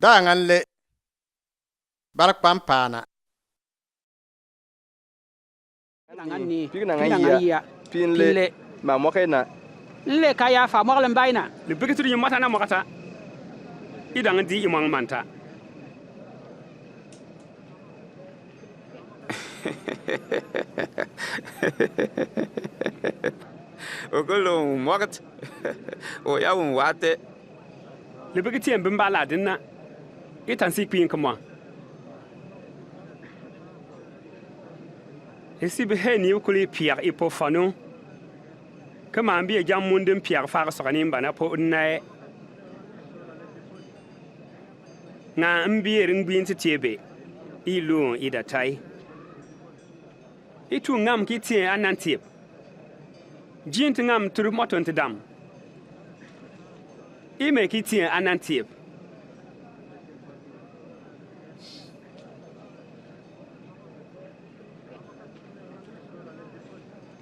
Dangan le Barakpampana. Pinle ma mokena le kaya fa moglen bayna le bigitur yi mata na mokata idan di imang manta Ogolong mokat o ya won wate le bigitien bimbala dinna itan si pin kama esi be he ni ukuli pier ipo fanu kama ambi jam mundin pier fa sokani bana po nai na ambi ring bin ti tebe ilu ida tai itu ngam kitie anantip jint ngam turu moton dam ime kitie anantip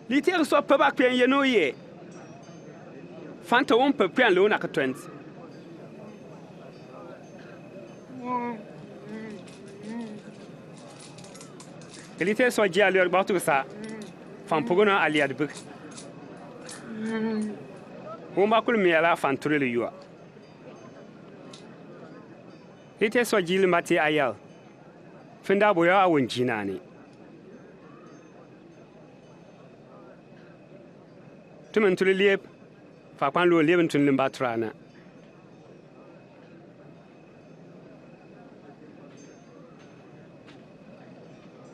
liter so pe bak pen yeno ye fanta won pe pen lo na ka 20 liter so ji alyor batu sa fan pogona aliad buk won ba kul mi ala fan turele yuwa liter so ji limati ayal finda boya awon jinani tumen tuli liep fa kwan lo liep tun limba trana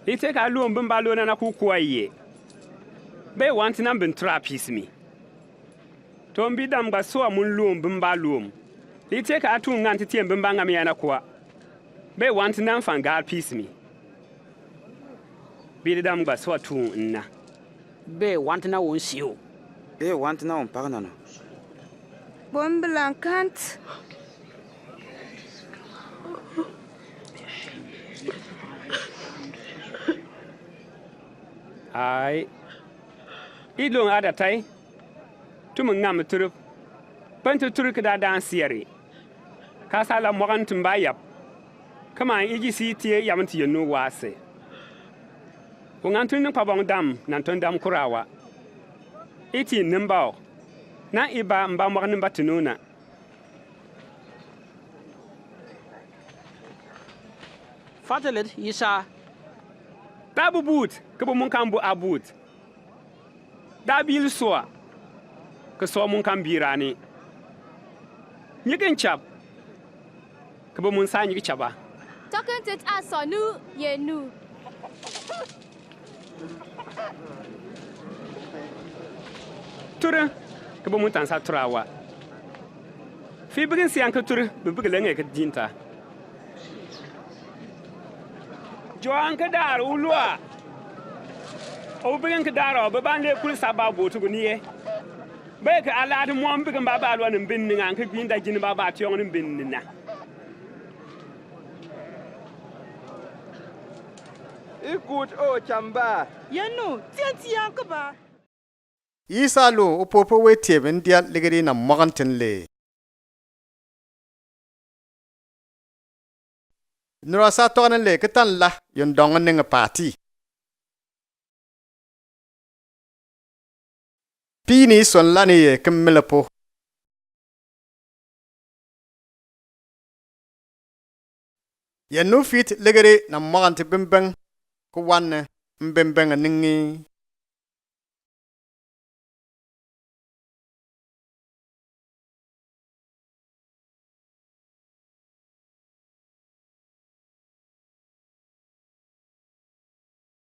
ite ka lo mbin ba lo na ku kuaye be want na bin trap ismi to mbi dam ga so mun lo mbin ba lo ite ka tu ngan ti mbin ba ngam yana kwa be want na fan ga pismi bi dam ga so tu nna be want na won siu want na on parna no Bon blankant. ai idon ada tai tum ngam turup pantu turuk da dan siere ka sala mogan tumba yap kama igi sitie yamti yenu wase wongan tun pa bong dam nan ton dam kurawa iti nimbao na iba mba mogan batununa fatelet yisa dabu boot kabo mun kan bu abut dabil soa ka so mun kan birani nyigin chap kabo mun sa nyigi chaba Talking to us on nu ye nu. tura kabo mun tan sa turawa fi bigin siyan ka tur bi bigilenge ka dinta Joan ka dar ulwa o bigin ka daro ba ban le kul sababu to guniye be ka alad mo am bigin baba alwa nin bin ngan ka bin da jin baba tiyon nin bin na ikut o chamba Yenu, tienti yankuba. Isa lo upopo we teben dia ligeri na mogantin le. Nura sa toganen le ketan la yon dongan ninga party. Pini son lani ye kemmelapo. Yenu fit ligeri na moganti bimbeng ko wanne mbembeng ningi.